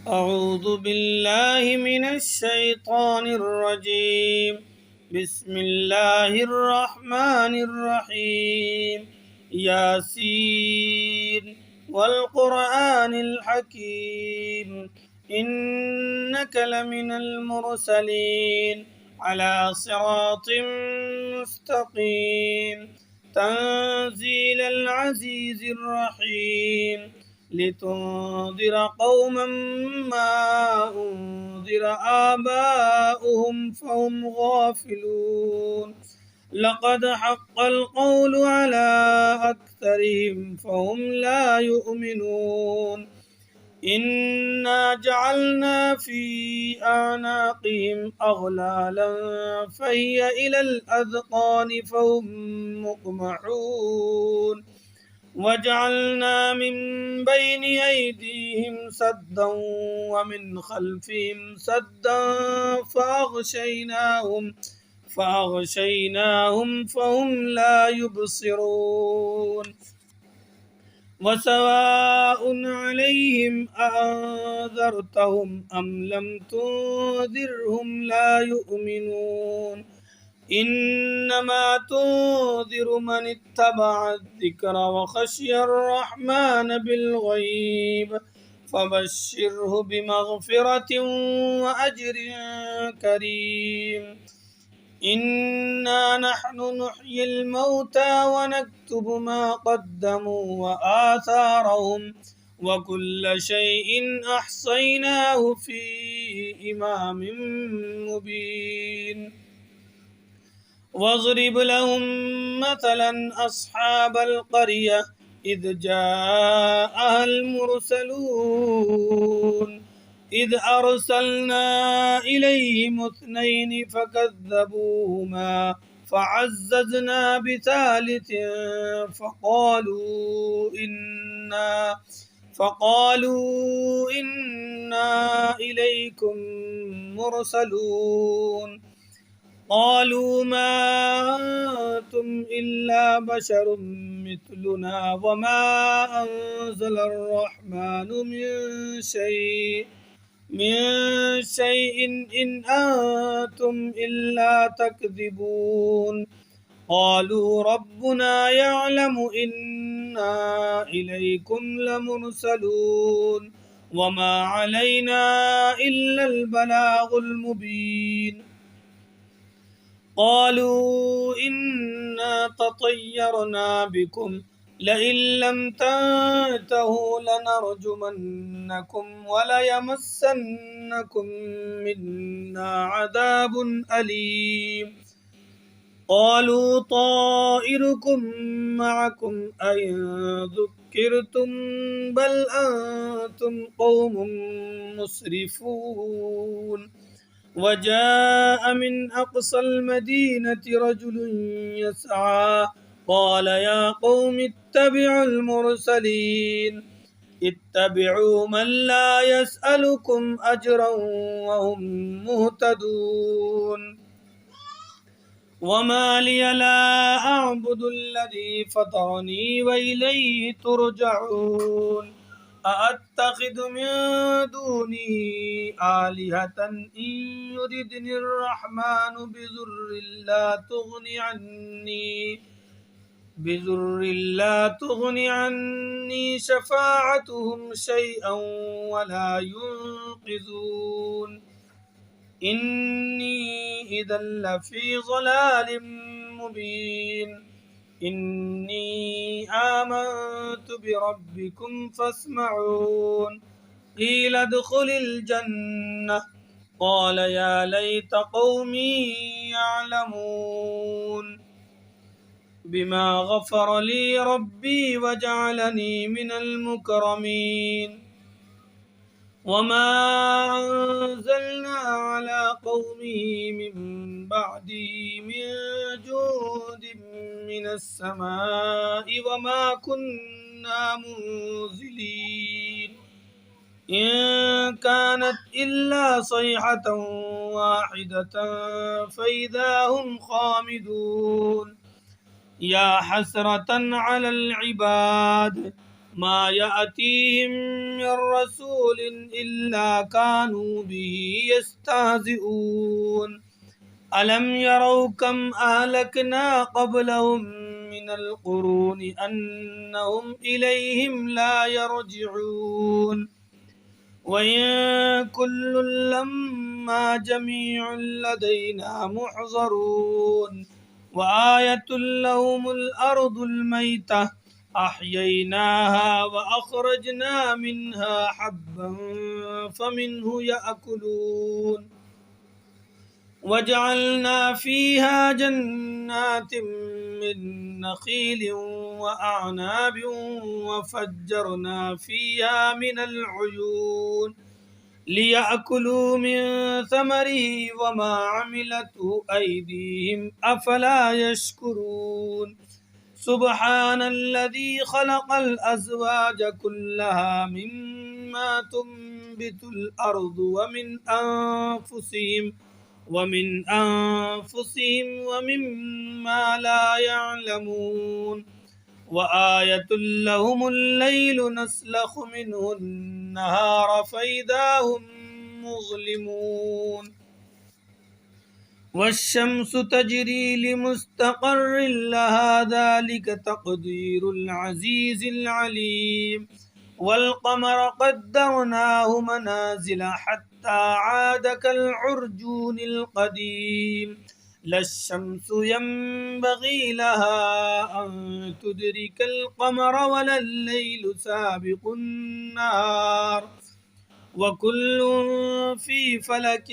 أعوذ بالله من الشيطان الرجيم. بسم الله الرحمن الرحيم. ياسين والقرآن الحكيم إنك لمن المرسلين على صراط مستقيم تنزيل العزيز الرحيم لتنذر قوما ما أنذر آباؤهم فهم غافلون لقد حق القول على أكثرهم فهم لا يؤمنون إنا جعلنا في أعناقهم أغلالا فهي إلى الأذقان فهم مقمحون وجعلنا من بين أيديهم سدا ومن خلفهم سدا فأغشيناهم فهم لا يبصرون وسواء عليهم أأنذرتهم أم لم تنذرهم لا يؤمنون إنما تنذر من اتبع الذكر وخشي الرحمن بالغيب فبشره بمغفرة وأجر كريم إنا نحن نحيي الموتى ونكتب ما قدموا وآثارهم وكل شيء أحصيناه في إمام مبين واضرب لهم مثلا أصحاب القرية إذ جاءها المرسلون إذ أرسلنا إليهم اثنين فكذبوهما فعززنا بثالث فقالوا إنا إليكم مرسلون قالوا ما أنتم إلا بشر مثلنا وما أنزل الرحمن من شيء إن أنتم إلا تكذبون قالوا ربنا يعلم إنا إليكم لمرسلون وما علينا إلا البلاغ المبين قالوا إنا تطيرنا بكم لئن لم تنتهوا لنرجمنكم وليمسنكم منا عذاب أليم قالوا طائركم معكم أئن ذكرتم بل أنتم قوم مسرفون وجاء من أقصى المدينة رجل يسعى قال يا قوم اتبعوا المرسلين اتبعوا من لا يسألكم أجرا وهم مهتدون وما لي لا أعبد الذي فطرني وإليه ترجعون أأتخذ من دونه آلهة إن يردني الرحمن بضر لا تغن عني شفاعتهم شيئا ولا ينقذون إني إذا لفي ضلال مبين إني آمنت بربكم فاسمعون قيل ادخل الجنة قال يا ليت قومي يعلمون بما غفر لي ربي وجعلني من المكرمين وما أنزلنا على قومه من بعده من جود من السماء وما كنا منزلين إن كانت إلا صيحة واحدة فإذا هم خامدون يا حسرة على العباد ما يأتيهم من رسول إلا كانوا به يستهزئون ألم يروا كم أهلكنا قبلهم من القرون أنهم إليهم لا يرجعون وإن كل لما جميع لدينا محضرون وآية لهم الأرض الميتة أحييناها وأخرجنا منها حبا فمنه يأكلون وجعلنا فيها جنات من نخيل وأعناب وفجرنا فيها من العيون ليأكلوا من ثمره وما عملته أيديهم أفلا يشكرون سبحان الذي خلق الأزواج كلها مما تنبت الأرض ومن أنفسهم ومما لا يعلمون وآية لهم الليل نسلخ منه النهار فإذا هم مظلمون والشمس تجري لمستقر لها ذلك تقدير العزيز العليم والقمر قدرناه منازل حتى عاد كالعرجون القديم لا الشمس ينبغي لها أن تدرك القمر ولا الليل سابق النهار وكل في فلك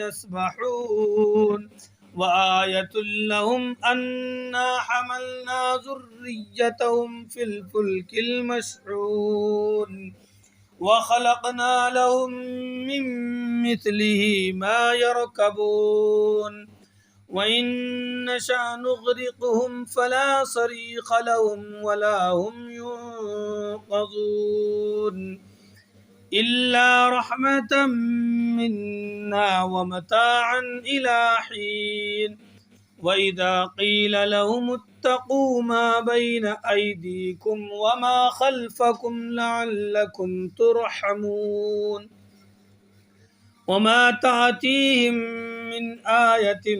يسبحون وآية لهم أنا حملنا ذريتهم في الفلك المشحون وخلقنا لهم من مثله ما يركبون وإن نشأ نغرقهم فلا صريخ لهم ولا هم ينقذون إلا رحمة منا ومتاعا إلى حين وإذا قيل لهم اتقوا ما بين أيديكم وما خلفكم لعلكم ترحمون وما تأتيهم من آية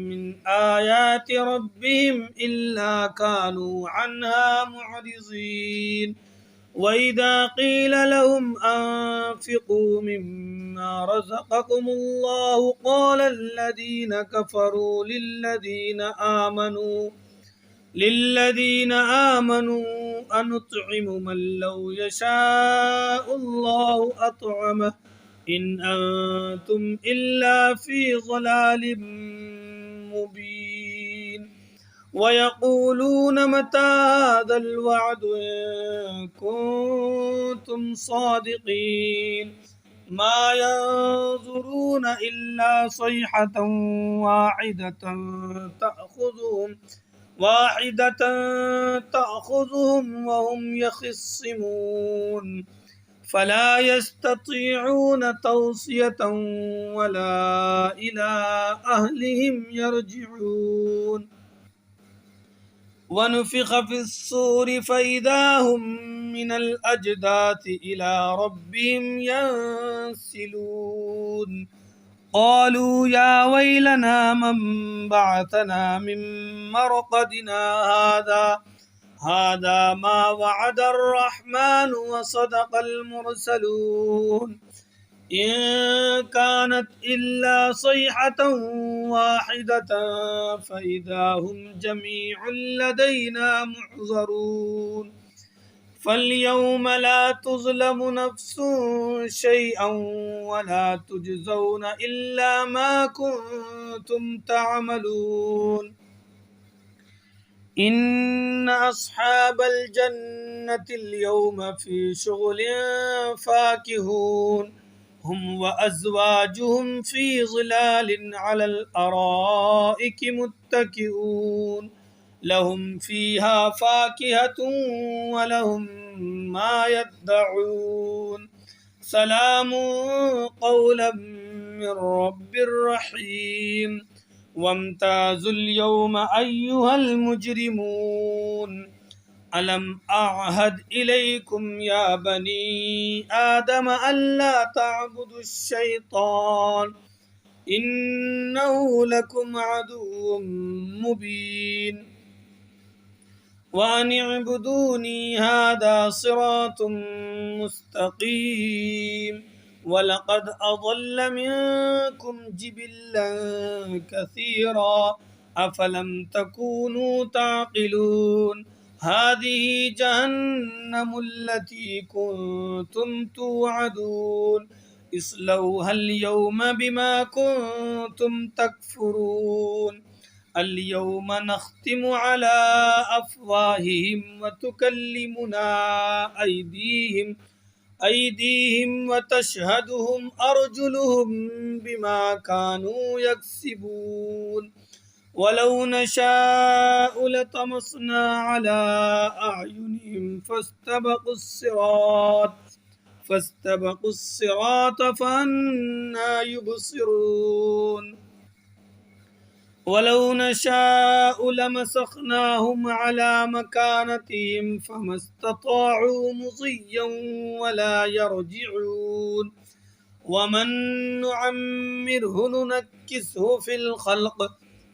من آيات ربهم إلا كانوا عنها معرضين وإذا قيل لهم أنفقوا مما رزقكم الله قال الذين كفروا للذين آمنوا أنطعم من لو يشاء الله أطعمه إن أنتم إلا في ضلال مبين ويقولون متى هذا الوعد إن كنتم صادقين ما ينظرون إلا صيحة واحدة تأخذهم وهم يخصمون فلا يستطيعون توصية ولا إلى أهلهم يرجعون ونفخ في الصور فإذا هم من الأجداث إلى ربهم ينسلون قالوا يا ويلنا من بعثنا من مرقدنا هذا ما وعد الرحمن وصدق المرسلون إن كانت إلا صيحة واحدة فإذا هم جميع لدينا محضرون فاليوم لا تظلم نفس شيئا ولا تجزون إلا ما كنتم تعملون إن أصحاب الجنة اليوم في شغل فاكهون هم وأزواجهم في ظلال على الأرائك متكئون لهم فيها فاكهة ولهم ما يدعون سلام قولا من رب رحيم وامتازوا اليوم أيها المجرمون ألم أعهد إليكم يا بني آدم ألا تعبدوا الشيطان إنه لكم عدو مبين وأن اعبدوني هذا صراط مستقيم ولقد أضل منكم جبلا كثيرا أفلم تكونوا تعقلون هذه جهنم التي كنتم توعدون اصلوها اليوم بما كنتم تكفرون اليوم نختم على أفواههم وتكلمنا أيديهم وتشهدهم أرجلهم بما كانوا يكسبون ولو نشاء لطمسنا على أعينهم فاستبقوا الصراط فأنى يبصرون ولو نشاء لمسخناهم على مكانتهم فما استطاعوا مضيا ولا يرجعون ومن نعمره ننكسه في الخلق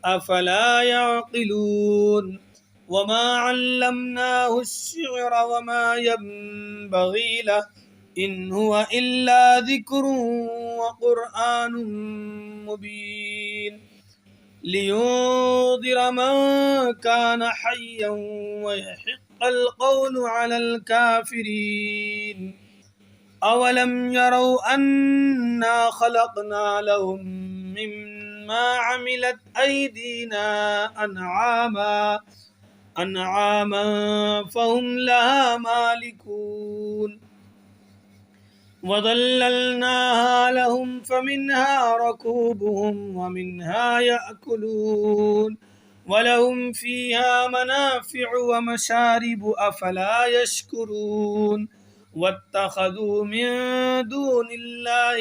أفلا يعقلون وما علمناه الشعر وما ينبغي له إن هو إلا ذكر وقرآن مبين لينذر من كان حيا ويحق القول على الكافرين أولم يروا أنا خلقنا لهم مما عملت أيدينا أنعاما فهم لها مالكون وظللناها لهم فمنها ركوبهم ومنها يأكلون ولهم فيها منافع ومشارب أفلا يشكرون واتخذوا من دون الله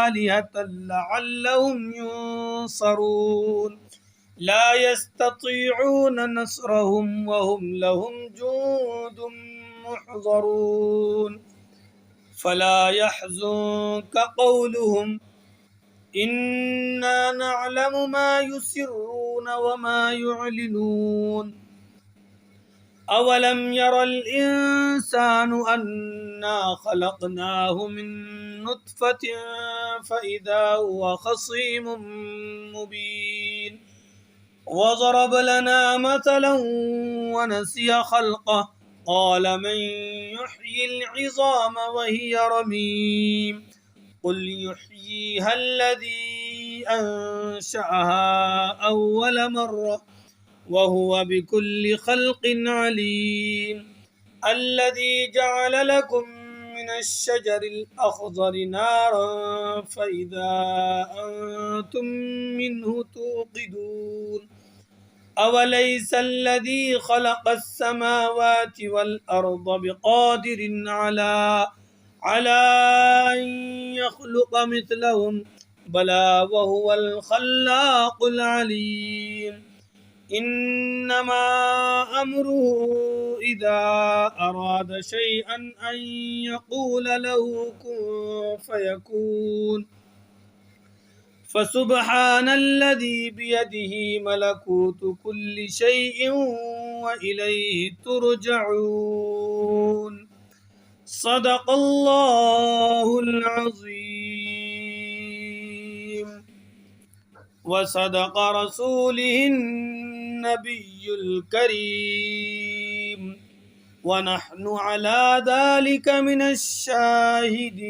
آلهة لعلهم ينصرون لا يستطيعون نصرهم وهم لهم جند محضرون فلا يحزنك قولهم إنا نعلم ما يسرون وما يعلنون أولم ير الإنسان أنا خلقناه من نطفة فإذا هو خصيم مبين وضرب لنا مثلا ونسي خلقه قال من يحيي العظام وهي رميم قل يحييها الذي أنشأها أول مرة وهو بكل خلق عليم الذي جعل لكم من الشجر الأخضر نارا فإذا أنتم منه توقدون أوليس الذي خلق السماوات والأرض بقادر على أن يخلق مثلهم بلى وهو الخلاق العليم إنما أمره إذا أراد شيئا أن يقول له كن فيكون فسبحان الذي بيده ملكوت كل شيء وإليه ترجعون صدق الله العظيم وصدق رسوله النبي الكريم ونحن على ذلك من الشاهدين